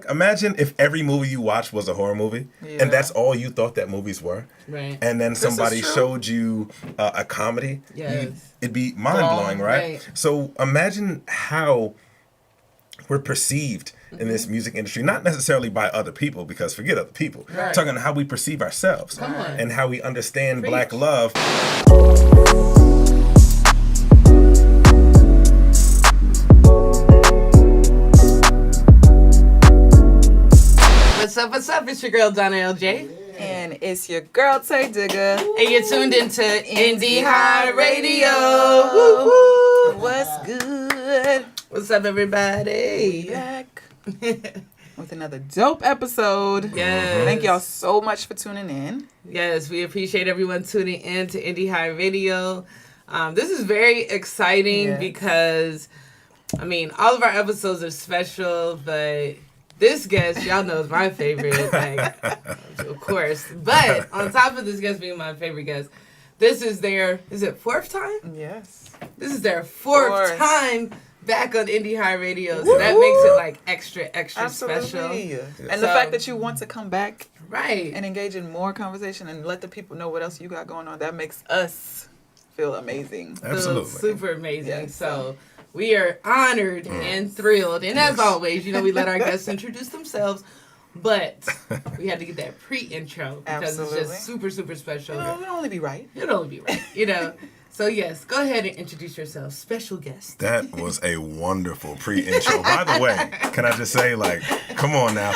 Imagine if every movie you watched was a horror movie, and that's all you thought that movies were. Right. And then somebody showed you a comedy. Yes. It'd be mind-blowing, right? So imagine how we're perceived in this music industry, not necessarily by other people, because forget other people. Right. Talking how we perceive ourselves and how we understand Black love. What's up? It's your girl, Donna LJ. And it's your girl, Tay Digger. And you're tuned into Indie High Radio. Woo-hoo. What's good? What's up, everybody? Back with another dope episode. Yes. Thank y'all so much for tuning in. Yes, we appreciate everyone tuning in to Indie High Radio. This is very exciting because, I mean, all of our episodes are special, but this guest, y'all know, is my favorite, like, of course. But on top of this guest being my favorite guest, this is their, is it fourth time? Yes. This is their fourth time back on Indie High Radio. So that makes it, like, extra Absolutely. special. And the fact that you want to come back and engage in more conversation and let the people know what else you got going on, that makes us feel amazing. Absolutely. Super amazing. Yes. So we are honored and thrilled. And as always, you know, we let our guests introduce themselves. But we had to get that pre-intro because it's just super, super special. It'll only be right. It'll only be right, you know. So, yes, go ahead and introduce yourself. Special guest. That was a wonderful pre-intro. By the way, can I just say, like, come on now.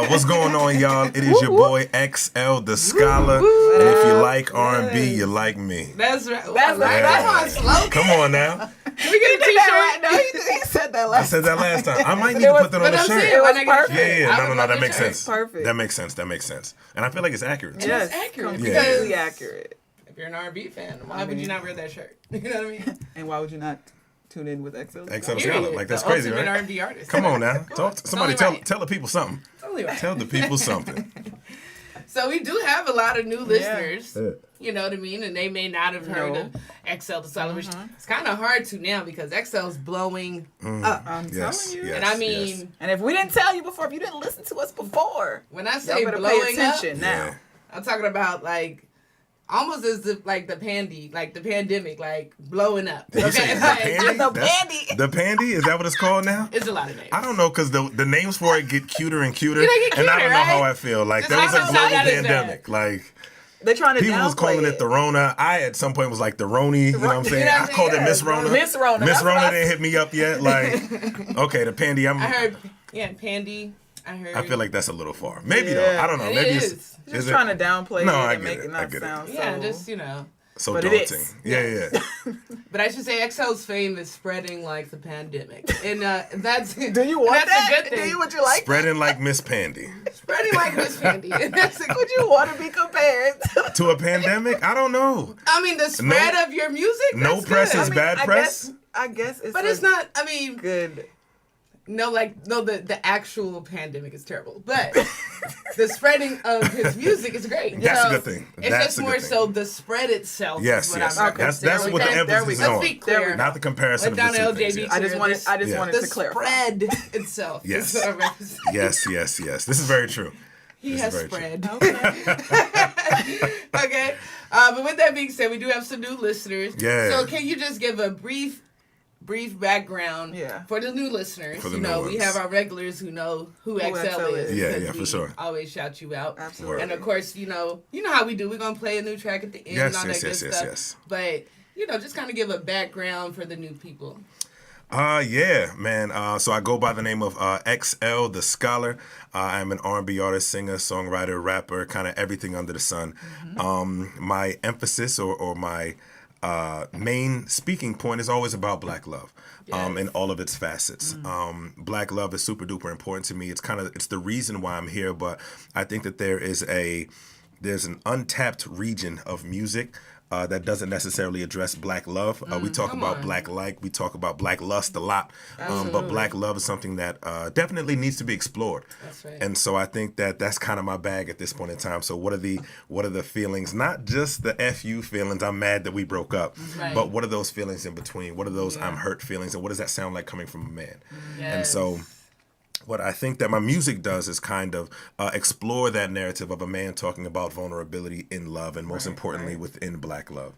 What's going on, y'all? It is your boy XL, the Scholar. And if you like R&B, you like me. That's right. That's right. That's my slogan. Come on now. Can we get a t-shirt? Right? No, he said that last time. I said that last time. I might need to put that on the shirt. It was perfect. Yeah. No, that makes sense. Perfect. That makes sense. And I feel like it's accurate, too. Yes, it's accurate. Completely accurate. If you're an R&B fan, why would you not wear that shirt? You know what I mean? And why would you not tune in with XL? XL Scholar. Like, that's crazy, right? R&B artist. Come on now. Somebody tell the people something. Right. Tell the people something. So we do have a lot of new listeners, you know what I mean? And they may not have heard of XL the Scholar, which it's kind of hard to now because XL's blowing up. I'm telling you. And I mean... And if we didn't tell you before, if you didn't listen to us before, when I say blowing pay attention up, now. I'm talking about like almost as the pandemic, like blowing up. Did you say the pandy? The pandy. The pandy? Is that what it's called now? It's a lot of names. I don't know, because the names for it get cuter and cuter. They get cuter, and I don't know how right? I feel. Like, Just there was a like global that is pandemic. bad. Like, they're trying to people was calling it the Rona. I, at some point, was like the Roni. You know what I'm saying? I called it Miss Rona. Miss Rona. Miss Rona didn't hit me up yet. Like, okay, the pandy. I heard, pandy. I feel like that's a little far. Maybe, though. I don't know. Maybe it's... Just trying to downplay it and make it not sound so... Yeah, just, you know. So but daunting. It is. Yeah. But I should say XL's fame is spreading like the pandemic. And that's... Do you want that's that? a good thing. Would you like Spreading like Miss Pandy. Spreading like Miss Pandy. And that's a Would you want to be compared to a pandemic? I don't know. I mean, the spread of your music? No press is bad press? I guess it's... But it's not, I mean... Good... No, the actual pandemic is terrible, but the spreading of his music is great. That's a good thing. It's just more so the spread itself. Yes. That's what the emphasis is on. Let's be clear. Not the comparison of the two things. I just wanted to clarify. The spread itself. Yes. Yes. This is very true. He has spread. Okay. But with that being said, we do have some new listeners. Yeah. So can you just give a brief background for the new listeners. For the new ones. We have our regulars who know who XL is. Yeah, for sure. Always shout you out. Absolutely. And of course, you know how we do. We're gonna play a new track at the end and all that good stuff. Yes. But just kind of give a background for the new people. Yeah, man. So I go by the name of XL, the Scholar. I'm an R&B artist, singer, songwriter, rapper, kind of everything under the sun. My emphasis or my main speaking point is always about Black love, in all of its facets. Black love is super duper important to me. It's the reason why I'm here. But I think that there's an untapped region of music that doesn't necessarily address Black love. We talk about Black like, we talk about Black lust a lot, but Black love is something that definitely needs to be explored. That's right. And so I think that that's kind of my bag at this point in time. So what are the feelings? Not just the FU feelings, I'm mad that we broke up, but what are those feelings in between? What are those I'm hurt feelings, and what does that sound like coming from a man? Yes. And so what I think that my music does is kind of explore that narrative of a man talking about vulnerability in love, and most importantly within Black love.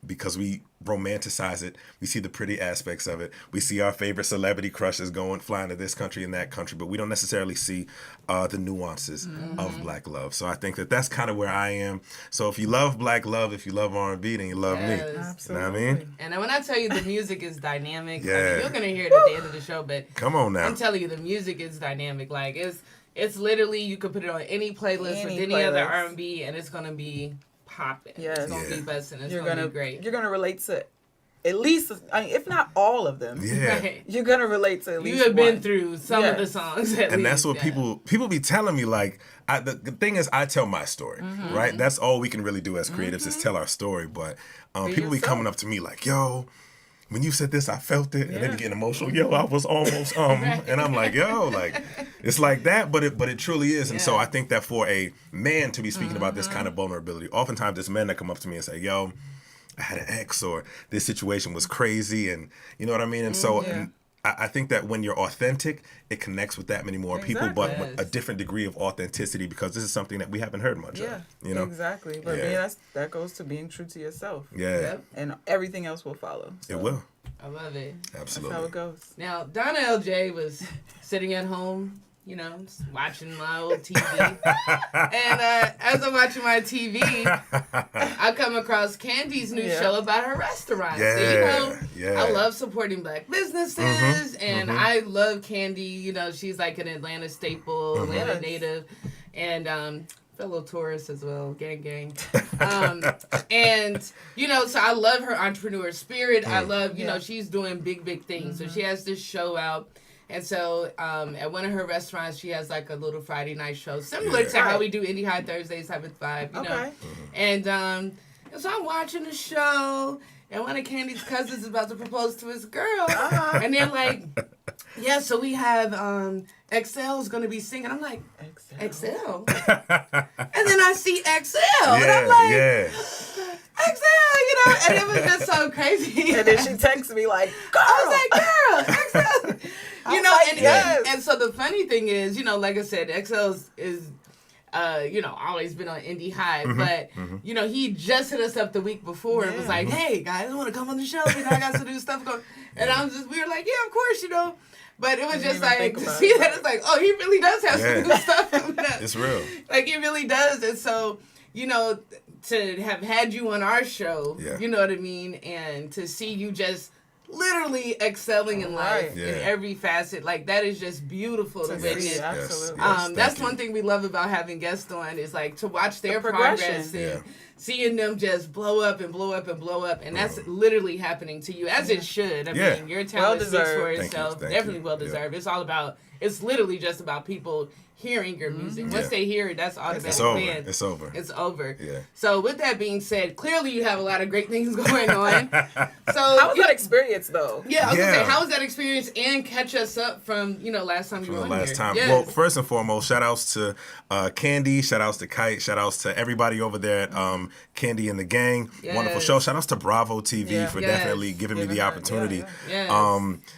Because we romanticize it, we see the pretty aspects of it, we see our favorite celebrity crushes flying to this country and that country, but we don't necessarily see the nuances of Black love. So I think that that's kind of where I am. So if you love Black love, if you love R&B, then you love me. Absolutely. You know what I mean? And when I tell you the music is dynamic, Yeah. I mean, you're gonna hear it at the end of the show, but Come on now. I'm telling you, the music is dynamic. Like it's literally, you could put it on any playlist with any other R&B, and it's gonna be popping. Yes. It's gonna be busting. It's gonna be great. You're gonna relate to at least, I mean, if not all of them. Yeah. Right. You're gonna relate to at least You have been one. through some of the songs, And that's what people be telling me. Like, the thing is, I tell my story, right? That's all we can really do as creatives is tell our story. But people be coming up to me like, "Yo, when you said this, I felt it," and they be getting emotional. Yo, I was almost and I'm like, "Yo, like, it's like that," but it truly is. And so I think that for a man to be speaking about this kind of vulnerability, oftentimes it's men that come up to me and say, "Yo, I had an ex," or "this situation was crazy," and you know what I mean. And so and I think that when you're authentic, it connects with that many more people, but with a different degree of authenticity, because this is something that we haven't heard much of. You know, exactly. But that goes to being true to yourself. And everything else will follow. So. It will. I love it. Absolutely. That's how it goes. Now, Donna LJ was sitting at home, you know, just watching my old TV. And as I'm watching my TV, I come across Candy's new show about her restaurant. So, you know, I love supporting Black businesses, and I love Candy. You know, she's like an Atlanta staple, Atlanta native, and fellow tourist as well, gang. And, you know, so I love her entrepreneur spirit. I love, you know, she's doing big things. So she has this show out. And so at one of her restaurants, she has like a little Friday night show, similar to how we do Indie High Thursdays, 7-5, you know. And so I'm watching the show, and one of Candy's cousins is about to propose to his girl. And they're like, yeah, so we have XL's going to be singing. I'm like, XL? And then I see XL, and I'm like, XL, you know, and it was just so crazy. And then she texts me like, girl. I was like, girl, XL. You know, and so the funny thing is, you know, like I said, XL is you know, always been on Indie High, but, you know, he just hit us up the week before and was like, hey, guys, I want to come on the show. You know, I got some new stuff going. And we were like, yeah, of course, you know. But it was just like, to see that, it's like, oh, he really does have some new stuff coming up. It's real. Like, he really does. And so, you know, to have had you on our show, you know what I mean, and to see you just literally excelling in life in every facet, like, that is just beautiful to witness. Absolutely. That's one thing we love about having guests on, is like to watch their progress and seeing them just blow up and blow up and blow up, and that's literally happening to you, as it should. I mean, your talent speaks for itself. Definitely well deserved. It's all about, it's literally just about people hearing your music. Once they hear it, that's automatic. It's over. It's over. Yeah. So with that being said, clearly you have a lot of great things going on. So how was that experience though? Yeah, I was gonna say, how was that experience, and catch us up from, you know, last time you were on here. Yes. Well, first and foremost, shout outs to Candy, shout outs to Kite, shout outs to everybody over there at Candy and the Gang. Wonderful show. Shout outs to Bravo TV for definitely giving me the opportunity.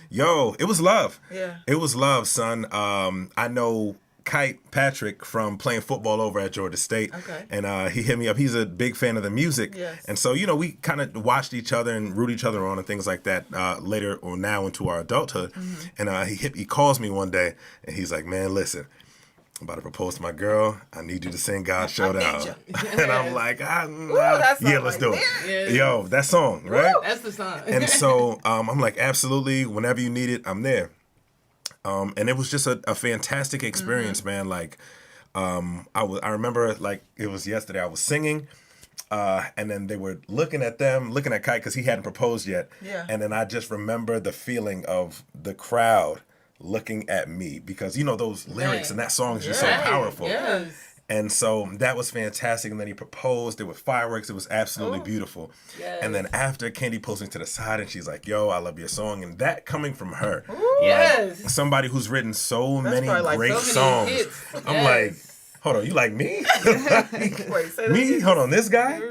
Yo, it was love. It was love, son. I know Kite Patrick from playing football over at Georgia State. And he hit me up. He's a big fan of the music. And so, you know, we kind of watched each other and root each other on and things like that later or now into our adulthood. And he calls me one day and he's like, man, listen, I'm about to propose to my girl. I need you to sing God Showdown. And I'm like, let's do it. Yo, that song, right? That's the song. And so I'm like, absolutely, whenever you need it, I'm there. And it was just a fantastic experience, man. Like, I remember, like, it was yesterday, I was singing, and then they were looking at Kite, because he hadn't proposed yet. And then I just remember the feeling of the crowd looking at me, because, you know, those lyrics and that song is just so powerful. And so that was fantastic. And then he proposed. There were fireworks. It was absolutely beautiful. And then after, Candy pulls me to the side and she's like, yo, I love your song. And that coming from her. Like, somebody who's written so many great songs. I'm like, hold on, you like me? Me? Hold on, this guy?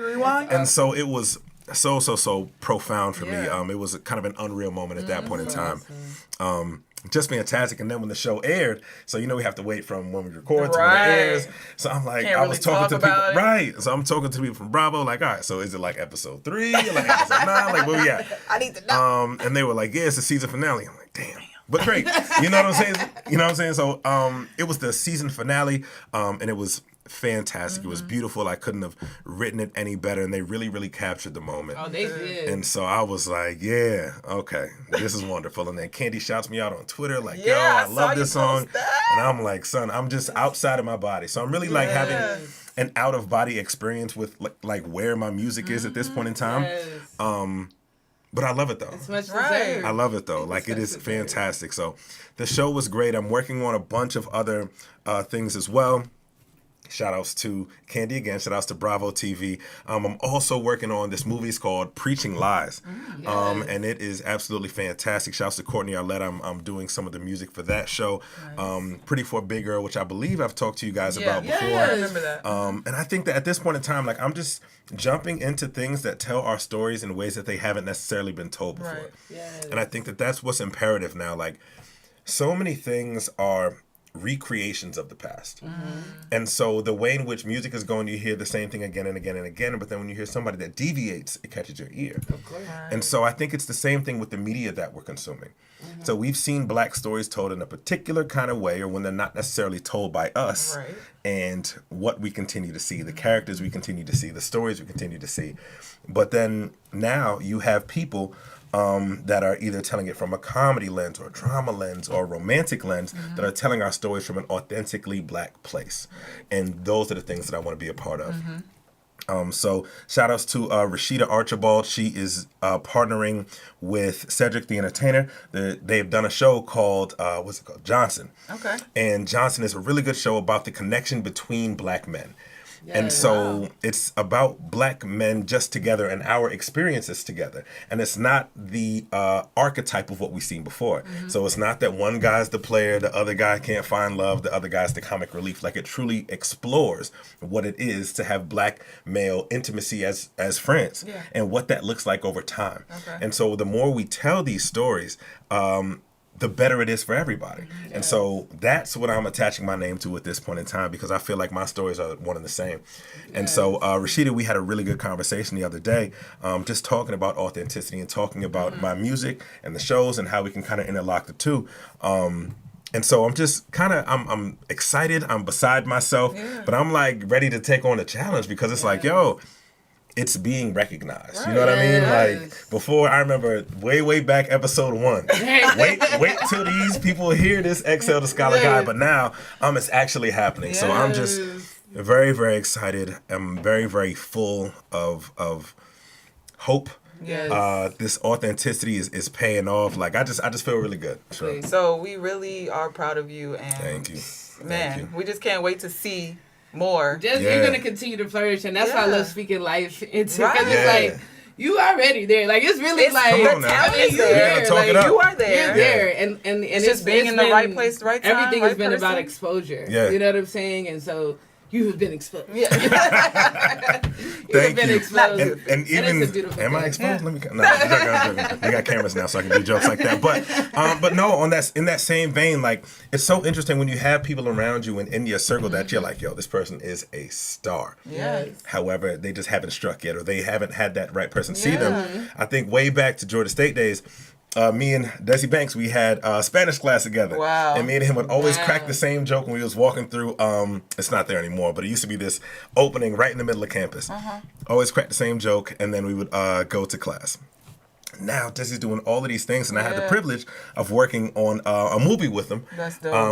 And so it was so profound for me. It was kind of an unreal moment at that point in time. just fantastic. And then when the show aired, so we have to wait from when we record to when it airs. So I'm like, I was talking to people, right? So I'm talking to people from Bravo, like, all right, so is it like episode 3, like episode 9, like where we at? I need to know. And they were like, yeah, it's the season finale. I'm like, damn. But great, you know what I'm saying? So it was the season finale, and it was fantastic. It was beautiful. I couldn't have written it any better, and they really, really captured the moment. Oh, they did. And so I was like, yeah, okay, this is wonderful. And then Candy shouts me out on Twitter, like, yo, I love this song. And I'm like, son, I'm just outside of my body. So I'm really like having an out of body experience with like where my music is at this point in time. But I love it though. It's much deserved. I love it though. Like it is fantastic. So the show was great. I'm working on a bunch of other things as well. Shout outs to Candy again. Shout outs to Bravo TV. I'm also working on this movie. It's called Preaching Lies. And it is absolutely fantastic. Shout outs to Courtney Arlette. I'm doing some of the music for that show. Nice. Pretty for a Big Girl, which I believe I've talked to you guys about before. Yeah, I remember that. And I think that at this point in time, like I'm just jumping into things that tell our stories in ways that they haven't necessarily been told before. Right. Yes. And I think that that's what's imperative now. Like so many things are recreations of the past. And so the way in which music is going, you hear the same thing again and again and again, but then when you hear somebody that deviates, it catches your ear. Of course. And so I think it's the same thing with the media that we're consuming. So we've seen Black stories told in a particular kind of way, or when they're not necessarily told by us, and what we continue to see, the characters we continue to see, the stories we continue to see. But then now you have people that are either telling it from a comedy lens or a drama lens or a romantic lens that are telling our stories from an authentically Black place. And those are the things that I want to be a part of. So shout outs to Rashida Archibald. She is partnering with Cedric the Entertainer. They've done a show called, what's it called? Johnson. Okay. And Johnson is a really good show about the connection between Black men. And so it's about Black men just together and our experiences together. And it's not the archetype of what we've seen before. So it's not that one guy's the player, the other guy can't find love, the other guy's the comic relief. Like it truly explores what it is to have Black male intimacy as friends and what that looks like over time. And so the more we tell these stories, the better it is for everybody. And so that's what I'm attaching my name to at this point in time, because I feel like my stories are one and the same. And so Rashida, we had a really good conversation the other day, just talking about authenticity and talking about my music and the shows and how we can kind of interlock the two. And so I'm just kind of, I'm excited, I'm beside myself, but I'm like ready to take on the challenge, because it's like, yo, it's being recognized. You know what I mean? Like before, I remember way back episode 1. wait till these people hear this XL the Scholar guy. But now it's actually happening. So I'm just very, very excited. I'm very, very full of hope. This authenticity is paying off. Like I just feel really good. So we really are proud of you, and thank you. Man, we just can't wait to see more. You're gonna continue to flourish, and that's why I love speaking life into, because it's like you already there. Like it's really like the talent is there. Like, you are there. You're there, and it's just being in the right place, right time. Everything right has been person. about exposure. Yeah. You know what I'm saying? And so you have been exposed. Thank you. Exposed. And even, am I exposed? Let me. No, I'm joking. We got cameras now, so I can do jokes like that. But no, in that same vein, like it's so interesting when you have people around you and in your circle that you're like, yo, this person is a star. However, they just haven't struck yet, or they haven't had that right person see them. I think way back to Georgia State days, me and Desi Banks, we had Spanish class together. Wow. And me and him would always crack the same joke when we was walking through, it's not there anymore, but it used to be this opening right in the middle of campus. Always crack the same joke, and then we would go to class. Now Desi's doing all of these things, and I had the privilege of working on a movie with him,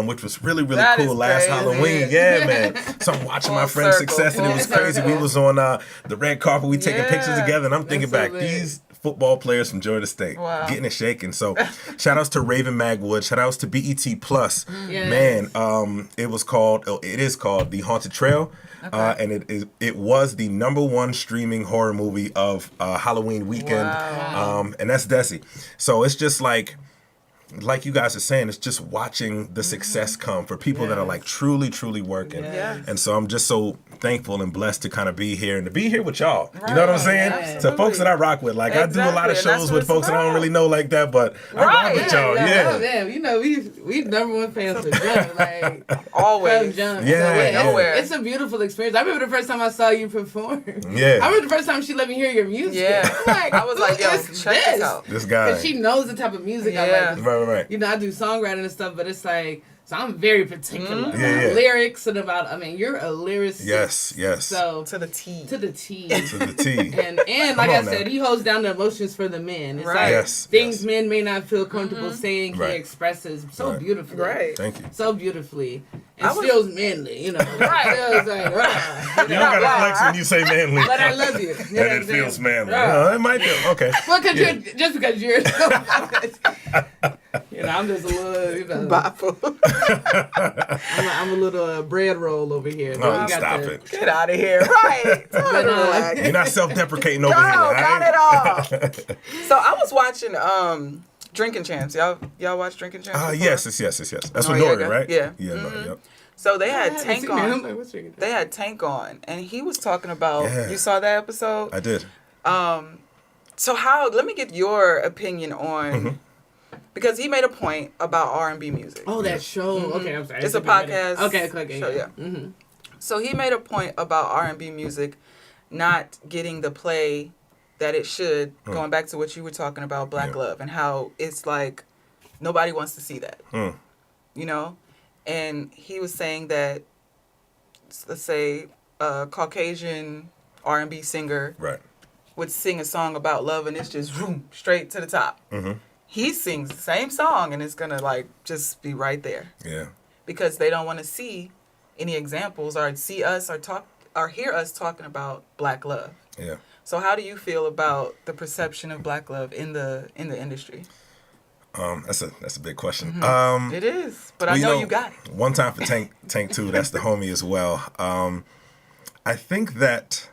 which was really, really cool last Halloween. Yeah, man. So I'm watching my friend's success, and it was crazy. We was on the red carpet, we taking pictures together, and I'm thinking back, these football players from Georgia State getting it shaken. So shout outs to Raven Magwood, shout outs to BET Plus. Man, it is called The Haunted Trail. And it was the #1 streaming horror movie of Halloween weekend. And that's Desi. So it's just like you guys are saying, it's just watching the success come for people that are like truly, truly working. And so I'm just so thankful and blessed to kind of be here and to be here with y'all. You know what I'm saying? Absolutely. So folks that I rock with, like I do a lot of Exactly, and shows that's with what folks it's that I don't really know like that, but I rock with y'all. Oh, Yeah. man, you know we number one fans for Jump, like Always. from Jump. Yeah, So, yeah. Nowhere. It's a beautiful experience. I remember the first time I saw you perform. Yeah. I remember the first time she let me hear your music. Yeah. I'm like, I was like, who yo, is check this out. This guy. Because she knows the type of music I Yeah. like. Right. You know, I do songwriting and stuff, but it's like, so I'm very particular about Yeah. lyrics and about, I mean, you're a lyricist. Yes. So, To the T. to the T. To the T. And like I on said, now. he holds down the emotions for the men. It's Right. like Yes, things yes. men may not feel comfortable saying, he Right. expresses so Right. beautifully. Right. Thank you. So beautifully. And I was- feels manly, you know. Right. Feels like, rah, You don't gotta flex when you say manly. but I love you. You know And what it I'm saying? feels manly. Rah. No, it might feel okay. Well, cause Yeah. you're, just because you're, you know, I'm just a little, you know, Bafo. I'm a little bread roll over here. Oh, But we got stop the- it. Get out of here. Right. But, Relax. You're not self-deprecating over No, here. all not right? at all. So I was watching Drinking Champs. Y'all watch Drinking Champs? before? Yes. That's Oh, with yeah, Nori, okay. right? Yeah. Yeah, Mhm. Nori, yep. So they I had haven't Tank seen it. I'm on. like, what's drinking? They had Tank on, and he was talking about. Yeah. You saw that episode? I did. So let me get your opinion on because he made a point about R&B music. Oh, that show. Okay, I'm sorry. It's a podcast. Okay. show, yeah. Mm-hmm. So he made a point about R&B music not getting the play that it should. Going back to what you were talking about, Black Yeah. Love, and how it's like nobody wants to see that. You know, and he was saying that, let's say, a Caucasian R&B singer Right. would sing a song about love and it's just vroom, straight to the top. Mm-hmm. He sings the same song and it's gonna like just be right there Yeah. because they don't want to see any examples or see us or hear us talking about Black love. Yeah. So how do you feel about the perception of Black love in the industry? That's a big question. It is, but I Well, know you got it. One time for Tank 2, that's the homie as well. I think that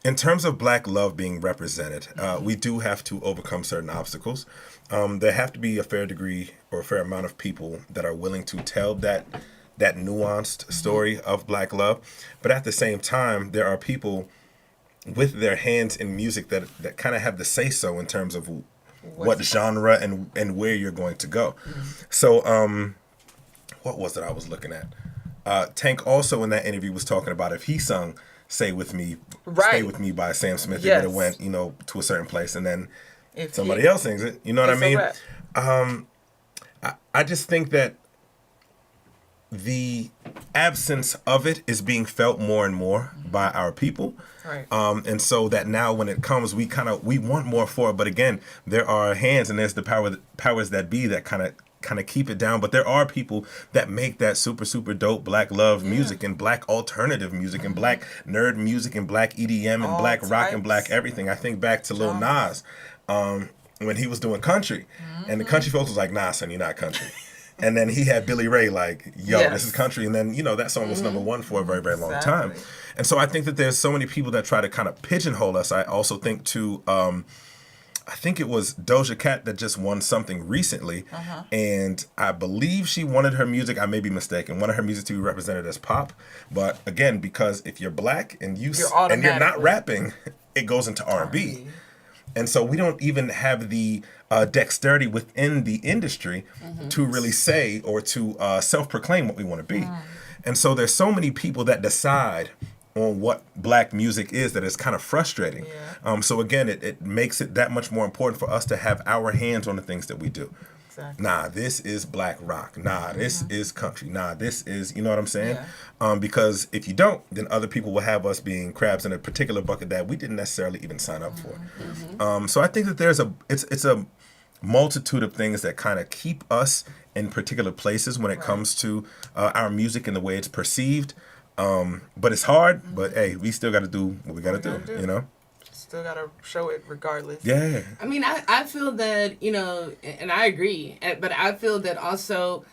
in terms of Black love being represented, we do have to overcome certain obstacles. There have to be a fair degree or a fair amount of people that are willing to tell that nuanced story of Black love. But at the same time, there are people with their hands in music that kind of have the say-so in terms of what genre and where you're going to go. So what was it I was looking at? Tank also in that interview was talking about if he sung Stay With Me by Sam Smith, it would have went, to a certain place, and then If somebody else sings it. You know what I mean? I just think that the absence of it is being felt more and more by our people. Right. And so that now when it comes, we want more for it. But again, there are hands and there's the powers that be that kind of keep it down. But there are people that make that super, super dope Black love music and Black alternative music and Black nerd music and Black EDM and All Black rock and types. Black everything. I think back to Lil Nas when he was doing country. And the country folks was like, nah, son, you're not country. And then he had Billy Ray like, yo, this is country. And then, that song was number one for a very, very long time. Exactly. And so I think that there's so many people that try to kind of pigeonhole us. I also think too, I think it was Doja Cat that just won something recently. And I believe she wanted her music, I may be mistaken, wanted her music to be represented as pop. But again, because if you're Black and you're not automatically- rapping, it goes into R&B. And so we don't even have the dexterity within the industry to really say or to self-proclaim what we want to be. And so there's so many people that decide on what Black music is that is kind of frustrating. So again, it makes it that much more important for us to have our hands on the things that we do. Exactly. Nah, this is Black rock. Nah, this is country. Nah, this is, you know what I'm saying? Because if you don't, then other people will have us being crabs in a particular bucket that we didn't necessarily even sign up for. So I think that there's it's a multitude of things that kind of keep us in particular places when it comes to our music and the way it's perceived. But it's hard, but hey, we still got to do what we got to do, you know? Still gotta show it regardless. Yeah. I mean, I feel that, and I agree, but I feel that also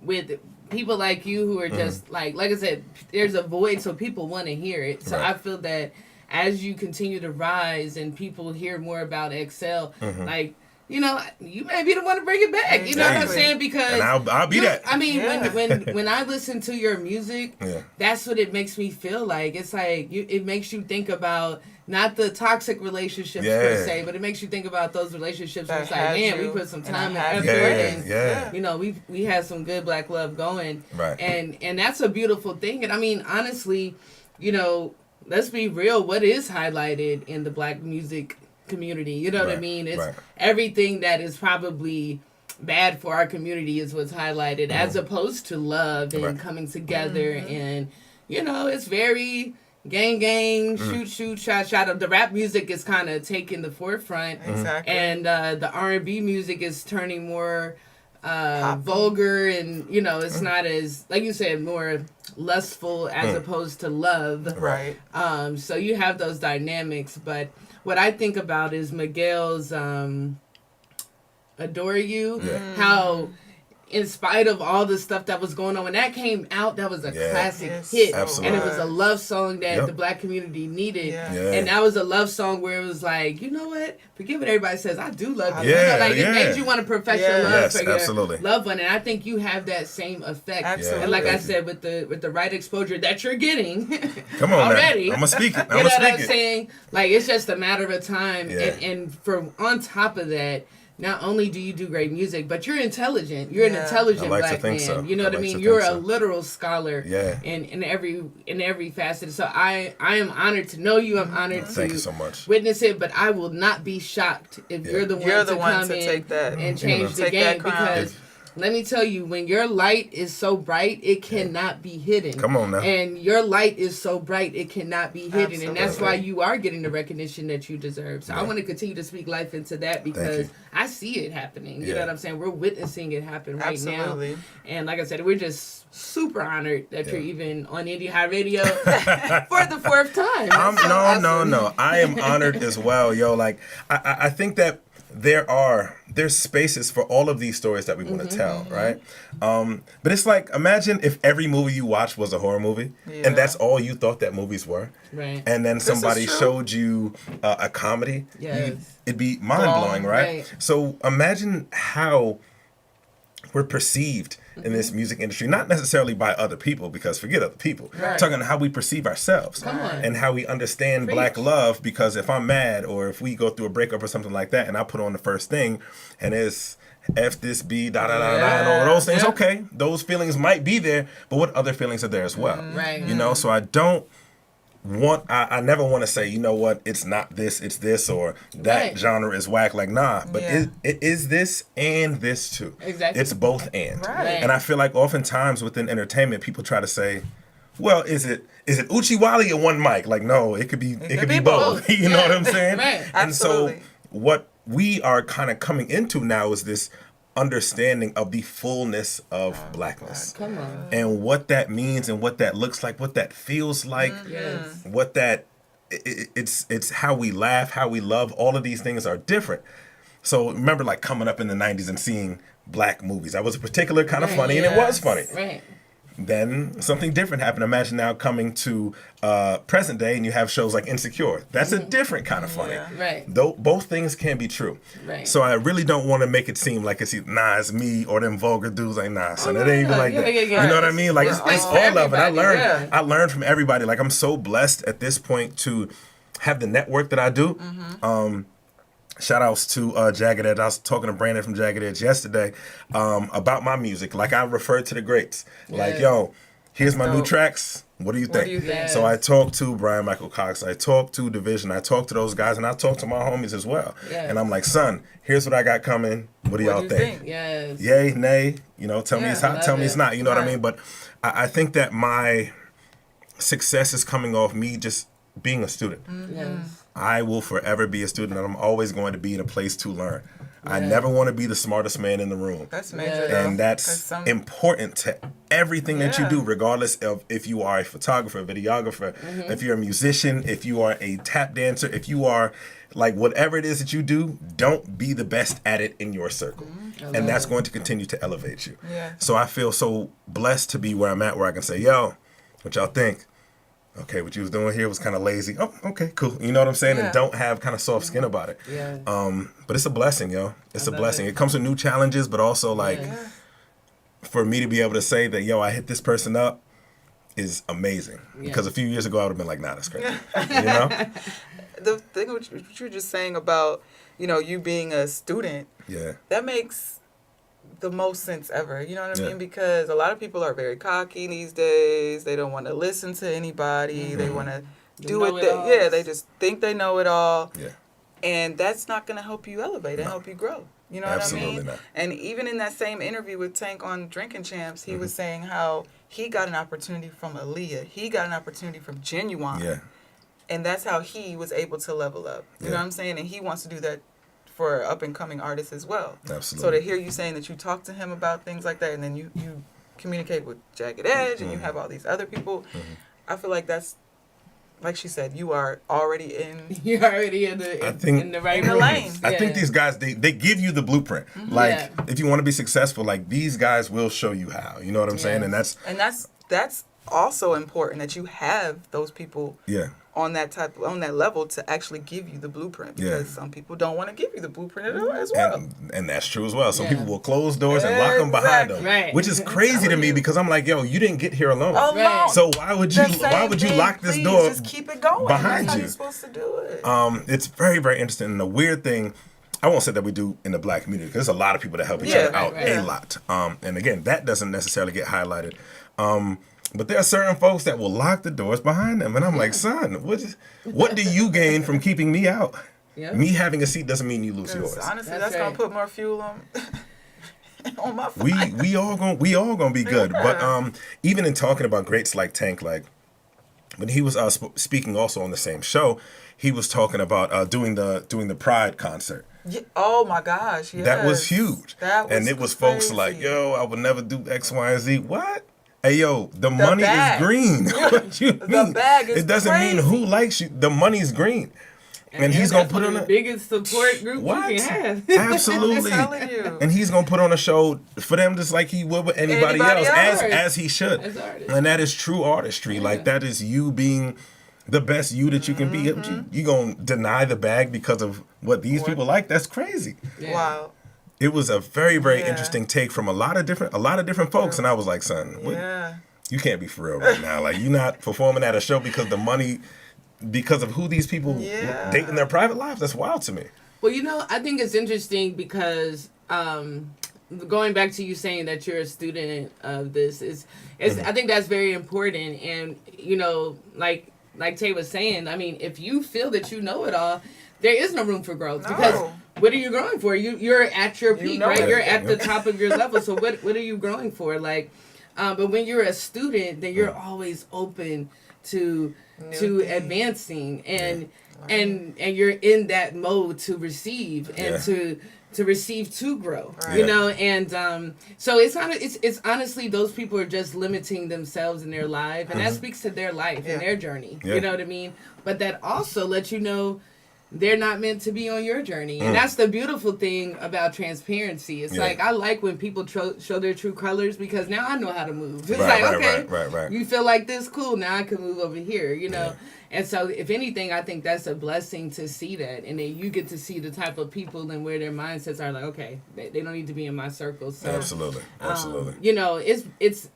with people like you who are just like I said, there's a void, so people want to hear it. So Right. I feel that as you continue to rise and people hear more about Excel, like you know, you may be the one to bring it back. You know what I'm saying? Because and I'll be that. I mean, when I listen to your music, that's what it makes me feel like. It's like it makes you think about not the toxic relationships per se, but it makes you think about those relationships where it's like, man, we put some time and effort, and you know, we had some good black love going, right? And that's a beautiful thing. And I mean, honestly, you know, let's be real. What is highlighted in the black music community? You know what I mean? It's everything that is probably bad for our community is what's highlighted, as opposed to love and coming together. And you know, it's very gang, shoot, shot. The rap music is kind of taking the forefront, and the R&B music is turning more vulgar, and you know, it's not as, like you said, more lustful as opposed to love. Right. So you have those dynamics, but what I think about is Miguel's Adore You. How, in spite of all the stuff that was going on, when that came out, that was a classic hit. Absolutely. And it was a love song that the black community needed. And that was a love song where it was like, you know what? Forget what everybody says. I do love you. It made you want to profess your love for your loved one. And I think you have that same effect. Absolutely. And like I said, with the right exposure that you're getting Come on already. Now. I'm going to speak it. You know what I'm saying? Like, it's just a matter of time. And for on top of that, not only do you do great music, but you're intelligent. You're an intelligent black man. So. You know what I mean? You're a literal scholar in every facet. So I am honored to know you. I'm honored Thank you so much. Witness it, but I will not be shocked if you're the one to come in take that and change the game, because let me tell you, when your light is so bright, it cannot be hidden. Come on now. And your light is so bright, it cannot be hidden. Absolutely. And that's why you are getting the recognition that you deserve. So I want to continue to speak life into that, because I see it happening. You know what I'm saying? We're witnessing it happen right now. And like I said, we're just super honored that you're even on Indie High Radio for the fourth time. No. I am honored as well, yo. Like, I think that there's spaces for all of these stories that we want to tell, right? But it's like, imagine if every movie you watched was a horror movie, and that's all you thought that movies were. Right. And then somebody showed you a comedy. It'd be mind-blowing, right? So imagine how we're perceived in this music industry, not necessarily by other people, because forget other people. We're talking how we perceive ourselves and how we understand black love, because if I'm mad or if we go through a breakup or something like that and I put on the first thing and it's F this B, and all those things, okay, those feelings might be there, but what other feelings are there as well? You know, so I never want to say, you know what, it's not this, it's this, or that genre is whack. Like, nah, but it is this and this too. Exactly. It's both and. And I feel like oftentimes within entertainment, people try to say, well, is it Uchi Wally or one mic? Like, no, it could be both. You know what I'm saying? And so what we are kind of coming into now is this understanding of the fullness of blackness. Come on. And what that means and what that looks like, what that feels like, what that it's how we laugh, how we love, all of these things are different. So remember, like, coming up in the 90s and seeing black movies. That was a particular kind of funny, and it was funny. Then something different happened. Imagine now coming to present day and you have shows like Insecure. That's a different kind of funny. Though both things can be true. So I really don't want to make it seem like it's me or them vulgar dudes. Like, nah, son, it ain't even like that. You know what I mean? Like, it's all love. And I learned from everybody. Like, I'm so blessed at this point to have the network that I do. Shout outs to Jagged Edge. I was talking to Brandon from Jagged Edge yesterday about my music. Like, I referred to the greats. Like, yo, here's my new tracks. What do you think? So I talked to Brian Michael Cox. I talked to Division. I talked to those guys, and I talked to my homies as well. And I'm like, son, here's what I got coming. What do y'all think? Yay, nay. You know, tell me it's hot. Tell me it's not. You know what I mean? But I think that my success is coming off me just being a student. I will forever be a student, and I'm always going to be in a place to learn. I never want to be the smartest man in the room. That's major. And that's important to everything that you do, regardless of if you are a photographer, videographer, if you're a musician, if you are a tap dancer, if you are, like, whatever it is that you do, don't be the best at it in your circle. And that's going to continue to elevate you. So I feel so blessed to be where I'm at, where I can say, yo, what y'all think? Okay, what you was doing here was kind of lazy. Oh, okay, cool. You know what I'm saying? Yeah. And don't have kind of soft skin about it. Yeah. But it's a blessing, yo. It's a love blessing. it. It comes with new challenges, but also like for me to be able to say that, yo, I hit this person up is amazing. Yeah. Because a few years ago I would have been like, nah, that's crazy. You know? The thing what you were just saying about, you being a student, Yeah. that makes the most sense ever. You know what I Yeah. mean? Because a lot of people are very cocky these days. They don't want to listen to anybody. They want to do it. They just think they know it all. Yeah. And that's not going to help you elevate and help you grow. You know Absolutely what I mean? not. And even in that same interview with Tank on Drinking Champs, he was saying how he got an opportunity from Aaliyah. He got an opportunity from Genuine. Yeah. And that's how he was able to level up. You know what I'm saying? And he wants to do that for up-and-coming artists as well. Absolutely. So to hear you saying that you talk to him about things like that, and then you communicate with Jagged Edge, and you have all these other people, I feel like that's, like she said, you are already in... You're already in the right lane. I think these guys, they give you the blueprint. Like, if you want to be successful, like, these guys will show you how. You know what I'm saying? And that's also important that you have those people on that level to actually give you the blueprint, because some people don't want to give you the blueprint as well. And that's true as well. Some people will close doors and lock them behind them, Right. which is crazy to me because I'm like, yo, you didn't get here alone. Right. So why would you lock this door just keep it going behind That's how you? you're supposed to do it. It's very, very interesting. And the weird thing, I won't say that we do in the black community, because there's a lot of people that help each other out a lot. And again, that doesn't necessarily get highlighted. But there are certain folks that will lock the doors behind them. And I'm like, son, what do you gain from keeping me out? Yep. Me having a seat doesn't mean you lose yours. Honestly, That's that's gonna right. put more fuel on my fire. We all gonna be good. But even in talking about greats like Tank, like when he was speaking also on the same show, he was talking about doing the Pride concert. Yeah, oh my gosh, yes. That was huge. And it was folks crazy. like, yo, I would never do X, Y, and Z. What? Hey, yo, the money bag. is green. What you mean? The bag is It doesn't mean crazy. who likes you. The money's green. And he's going to put on the a... biggest support group What? you can have. Absolutely. I'm telling you. And he's going to put on a show for them just like he would with anybody else, else. as he should. As artists. And that is true artistry. Like, that is you being the best you that you can be. You going to deny the bag because of what these people like? That's crazy. Yeah. Wow. It was a very, very interesting take from a lot of different folks. And I was like, son, what? Yeah. You can't be for real right now. Like, you're not performing at a show because the money, because of who these people date in their private lives. That's wild to me. Well, I think it's interesting because going back to you saying that you're a student of this is I think that's very important. And like Tay was saying, I mean, if you feel that you know it all, there is no room for growth because what are you growing for? You're at your peak, right? You're at the top of your level. So what are you growing for? Like. But when you're a student, then you're always open to advancing and you're in that mode to receive and to receive to grow. Right. And so it's honestly those people are just limiting themselves in their life, and that speaks to their life and their journey. Yeah. You know what I mean? But that also lets you know they're not meant to be on your journey. And that's the beautiful thing about transparency. It's like, I like when people show their true colors because now I know how to move. It's Right. You feel like this, cool, now I can move over here, And so if anything, I think that's a blessing to see that. And then you get to see the type of people and where their mindsets are like, okay, they don't need to be in my circle. So Absolutely. it's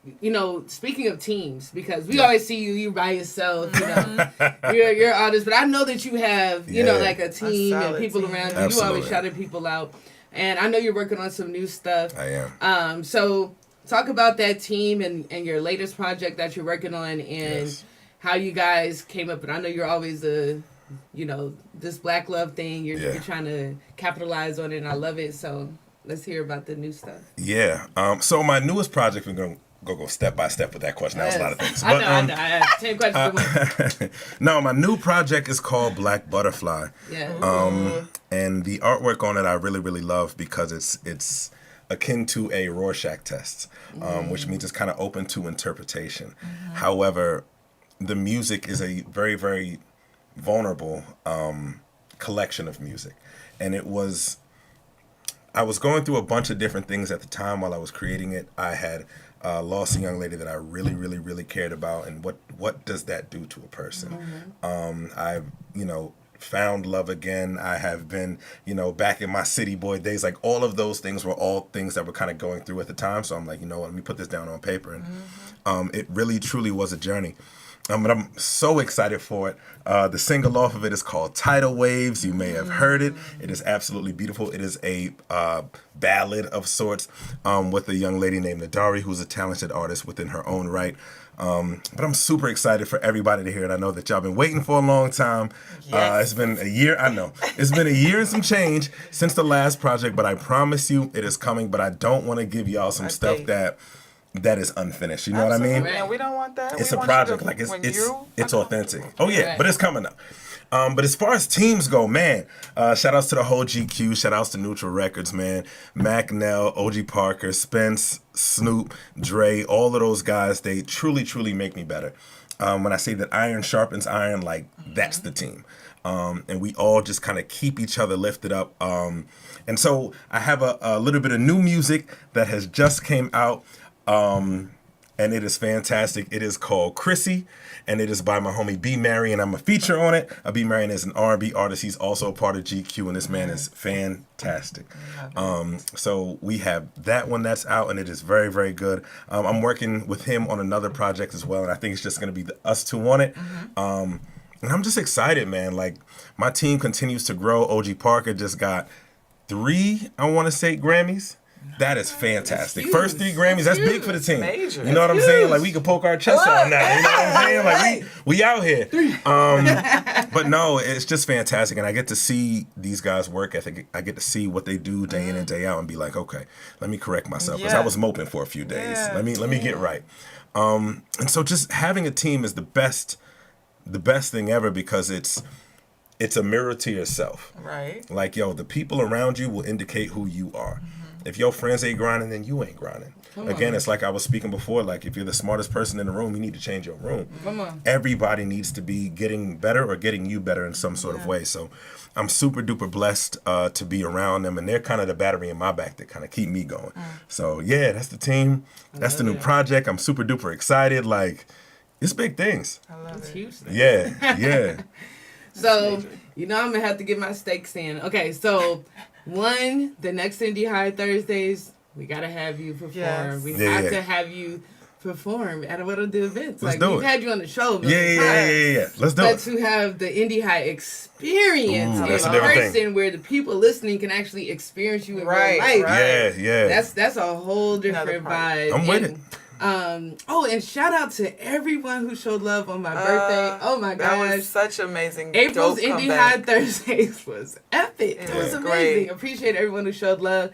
speaking of teams, because we always see you by yourself, you're artist, but I know that you have, like a team and people team. around you. Absolutely. You always shouting people out. And I know you're working on some new stuff. I am. So talk about that team and your latest project that you're working on and how you guys came up. And I know you're always this Black love thing. You're trying to capitalize on it, and I love it. So let's hear about the new stuff. Yeah. So my newest project, we're going to go step by step with that question. That was a lot of things. I know. I have 10 questions. No, my new project is called Black Butterfly. Yeah. And the artwork on it I really, really love because it's akin to a Rorschach test, which means it's kind of open to interpretation. However, the music is a very, very vulnerable collection of music. And I was going through a bunch of different things at the time while I was creating it. I had lost a young lady that I really, really, really cared about, and what does that do to a person? I've, found love again. I have been, back in my city boy days. Like, all of those things were all things that were kind of going through at the time. So I'm like, let me put this down on paper. And it really, truly was a journey. But I'm so excited for it. The single off of it is called Tidal Waves. You may have heard it. It is absolutely beautiful. It is a ballad of sorts with a young lady named Nadari, who's a talented artist within her own right. But I'm super excited for everybody to hear it. I know that y'all been waiting for a long time. Yes. It's been a year. I know. It's been a year and some change since the last project, but I promise you it is coming. But I don't want to give y'all some stuff that is unfinished. You know what I mean? And we don't want that. It's we a want project. you to, Like, it's authentic. Oh, yeah. Right. But it's coming up. But as far as teams go, man, shout outs to the whole GQ, shout outs to Neutral Records, man. Mac Nell, OG Parker, Spence, Snoop, Dre, all of those guys, they truly, truly make me better. When I say that iron sharpens iron, like, that's the team. And we all just kind of keep each other lifted up. And so I have a little bit of new music that has just came out. And it is fantastic. It is called Chrissy, and it is by my homie B Marion. I'm a feature on it. B Marion is an R&B artist. He's also a part of GQ, and this man is fantastic. So we have that one that's out, and it is very, very good. I'm working with him on another project as well, and I think it's just going to be us two on it. And I'm just excited, man. Like, my team continues to grow. OG Parker just got 3, I want to say, Grammys. That is fantastic. First 3 Grammys, that's big for the team. Major. You know what I'm saying? Like, we can poke our chest out now. You know what I'm saying? Like, we out here. But no, it's just fantastic. And I get to see these guys' work ethic. I get to see what they do day in and day out and be like, okay, let me correct myself. Because I was moping for a few days. Yeah. Let me get right. And so just having a team is the best thing ever, because it's a mirror to yourself. Right. Like, the people around you will indicate who you are. If your friends ain't grinding, then you ain't grinding. Again, it's like I was speaking before, like, if you're the smartest person in the room, you need to change your room. Come on. Everybody needs to be getting better or getting you better in some sort of way. So I'm super duper blessed to be around them, and they're kind of the battery in my back that kind of keep me going. So yeah, that's the team. That's the new project. I'm super duper excited. Like, it's big things. I love It's it. huge. Yeah. So, I'm going to have to get my stakes in. Okay, so, the next Indie High Thursdays, we got to have you perform. Yes. We Yeah, have yeah. to have you perform at one of the events. Let's Like, do we've it. had you on the show. Yeah. Let's do But it. to have the Indie High experience Ooh, in that's a different person thing. where the people listening can actually experience you in Right, real life. right. Yeah. That's a whole different part. vibe. I'm with And, it. and shout out to everyone who showed love on my birthday. Oh my That gosh. was such amazing. April's dope Indie High comeback. Thursdays was epic. It was was amazing. great. Appreciate everyone who showed love.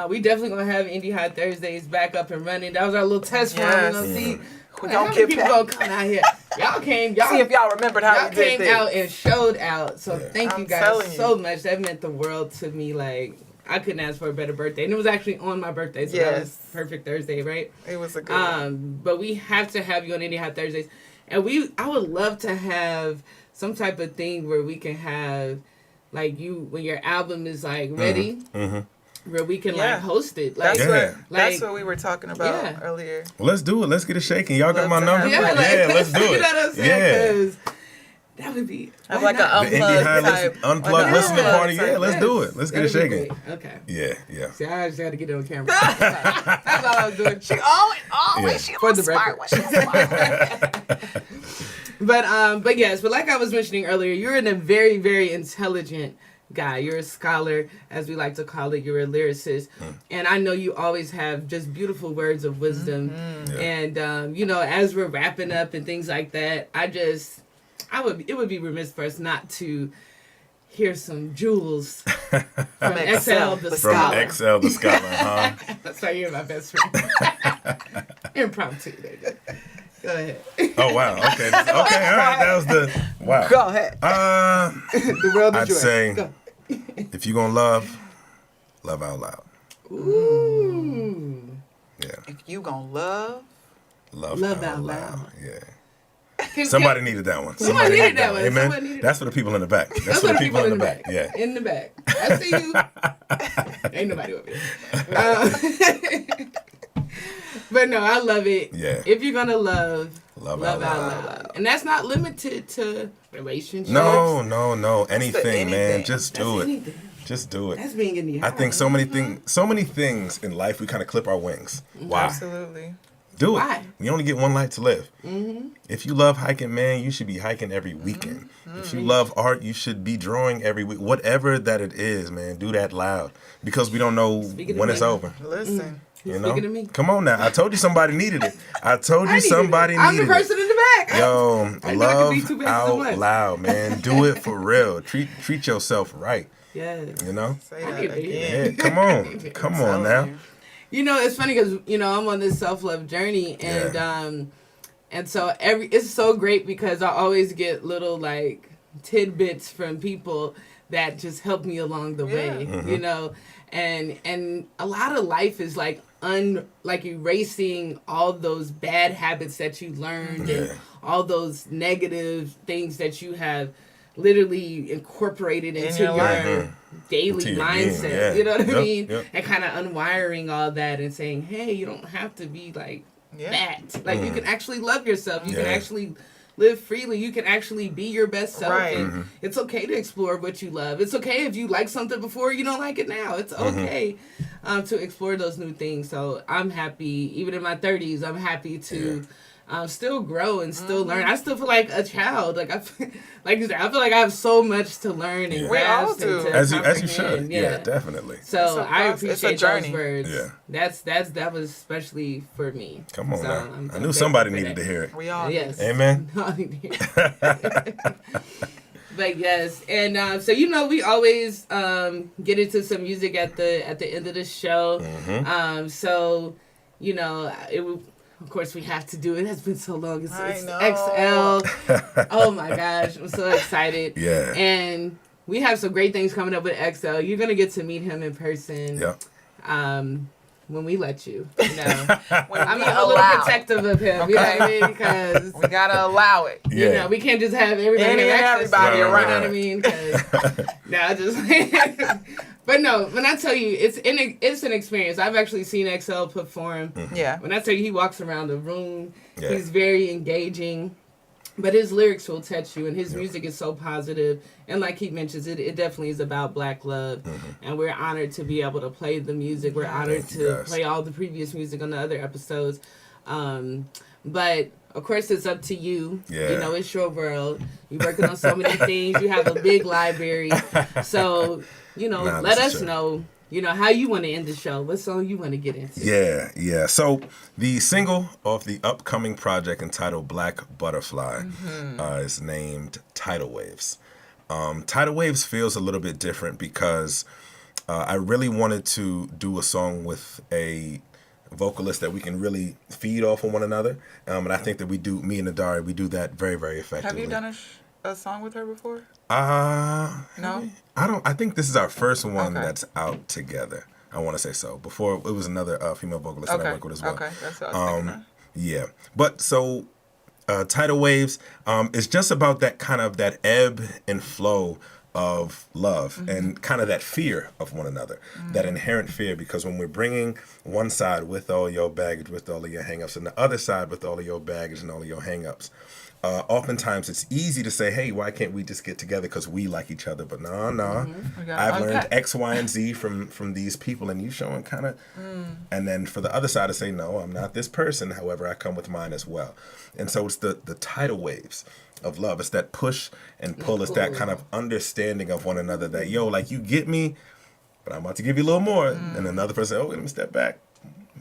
We definitely gonna have Indie High Thursdays back up and running. That was our little test run. Yes. We're gonna see We how gonna many get people back. gonna come out here. Y'all See if y'all remembered how y'all we did came this. out and showed out. So Yeah. thank you I'm guys telling you. so much. That meant the world to me. Like, I couldn't ask for a better birthday. And it was actually on my birthday, so that was Yes. perfect Thursday, right? It was a good one. But we have to have you on Indie High Thursdays. And I would love to have some type of thing where we can have, like, when your album is, like, ready, where we can, Yeah. like, host it. Like, That's Yeah. that's like- what we were talking about Yeah. earlier. Well, let's do it. Let's get it shaking. Y'all got Love my to number. have yeah, like, Let's do it. You know what I'm saying? Yeah. 'Cause that would be... Have why like not? The an Indie High unplugged type. unplugged Yeah. listening party. type. Yeah, let's do it. Let's get it That'd be shaking. great. Okay. Yeah. See, I just had to get it on camera. That's all I was doing. She always Yeah. she For the smart record. when she's smart. But yes, but like I was mentioning earlier, you're a very, very intelligent guy. You're a scholar, as we like to call it. You're a lyricist. And I know you always have just beautiful words of wisdom. Yeah. And, as we're wrapping up and things like that, it would be remiss for us not to hear some jewels from XL the the From Scholar. XL the Scholar, huh? That's why you're my best friend. Impromptu. Nigga. Go ahead. Oh, wow. Okay. All right. That was the... Wow. Go ahead. The world is I'd yours. say Go. if you're going to love out loud. Ooh. Yeah. If you gonna love, Love out loud. Yeah. Can- Somebody needed that one. Somebody needed that one. Amen. Somebody needed That's for the people in the back. That's for the people in the back. Yeah. In the back. I see you. Ain't nobody over there. But no, I love it. Yeah. If you're gonna love Love out out loud. And that's not limited to relationships. No. Anything, man. anything. Just That's do it. anything. Just do it. That's being in the I heart. think so many things in life we kind of clip our wings. Why? Absolutely. Do it. Why? You only get one life to live. If you love hiking, man, you should be hiking every weekend. If you love art, you should be drawing every week. Whatever that it is, man, do that loud because we don't know Speaking when of it's me. over. Listen. You know? Speaking of me. Come on now. I told you somebody needed it. I told you I needed somebody it. I'm needed the person it. in the back. Yo, I know I could be love two paces out at once. loud, man. Do it for real. Treat yourself right. Yes. You know? Say I that need to hear again. Yeah, come on. Come on now. You know, it's funny because I'm on this self-love journey, and and so it's so great because I always get little like tidbits from people that just help me along the way, and a lot of life is like erasing all those bad habits that you learned and all those negative things that you have literally incorporated into your life. daily Into your mindset. being, yeah. You know what I Yep, mean? yep. And kind of unwiring all that and saying, hey, you don't have to be like that. Like you can actually love yourself. You can actually live freely. You can actually be your best self. Right. And it's okay to explore what you love. It's okay if you like something before you don't like it now. It's okay to explore those new things. So I'm happy, even in my 30s, I'm happy to still grow and still learn. I still feel like a child. Like like you said, I feel like I have so much to learn and Yeah. We all grasp and do. to As you comprehend. should. Yeah, definitely. So I It's a appreciate journey. those words. Yeah. That was especially for me. Come on So now. I'm I knew thankful somebody for needed that. to hear it. We all Yes. Amen. But yes, and so we always get into some music at the end of the show. So of course we have to do it. It's been so long. It's XL. Oh my gosh, I'm so excited. Yeah. And we have some great things coming up with XL. You're gonna get to meet him in person. Yeah. When we let you. When I'm we a little allow. protective of him. You know what I mean? Because We gotta allow it. Yeah. we can't just have everybody Any and have access everybody to it, around. You know what I mean? 'Cause- I just. But no, when I tell you, it's an experience. I've actually seen XL perform. Yeah. When I tell you, he walks around the room. Yeah. He's very engaging. But his lyrics will touch you, and his music is so positive. And like he mentions, it definitely is about Black love. And we're honored to be able to play the music. We're honored Thank you, to guys. play all the previous music on the other episodes. But of course, it's up to you. Yeah. It's your world. You're working on so many things. You have a big library. So, let this is us true. know. How you want to end the show. What song you want to get into? Yeah. So the single off the upcoming project entitled Black Butterfly is named Tidal Waves. Tidal Waves feels a little bit different because I really wanted to do a song with a vocalist that we can really feed off of one another. And I think that me and Nadari, we do that very, very effectively. Have you done a song with her before? No. I think this is our first one Okay. that's out together. I want to say so. Before it was another female vocalist that I work with as well. Okay, that's what I was thinking of. Yeah. But so Tidal Waves is just about that kind of that ebb and flow of love and kind of that fear of one another, that inherent fear, because when we're bringing one side with all your baggage, with all of your hangups, and the other side with all of your baggage and all of your hangups, oftentimes it's easy to say, hey, why can't we just get together because we like each other? But no. I've learned X, Y, and Z from these people, and you showing kind of, and then for the other side to say, no, I'm not this person. However, I come with mine as well. And so it's the tidal waves of love. It's that push and pull. It's that kind of understanding of one another that, like you get me, but I'm about to give you a little more. And another person, let me step back.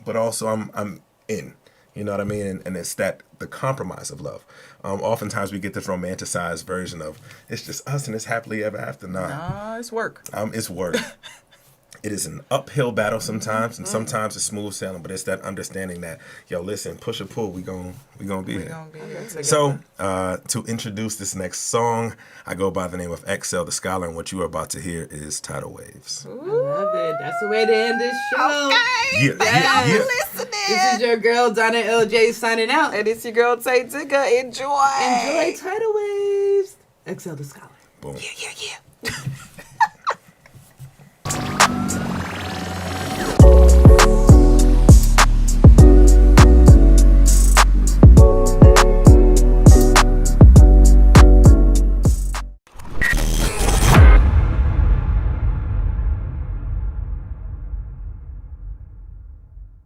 But also I'm in. You know what I mean? And it's the compromise of love. Oftentimes we get this romanticized version of it's just us and it's happily ever after. No, it's work. It's work. It is an uphill battle sometimes, and sometimes it's smooth sailing. But it's that understanding that, listen, push or pull, we gon' be here. Gonna be here together. So to introduce this next song, I go by the name of XL the Scholar, and what you are about to hear is Tidal Waves. I love it. That's the way to end this show. Yeah. Listening. This is your girl, Donna LJ, signing out. And it's your girl, Tay Tigga. Enjoy. Enjoy Tidal Waves. XL the Scholar. Boom. Yeah.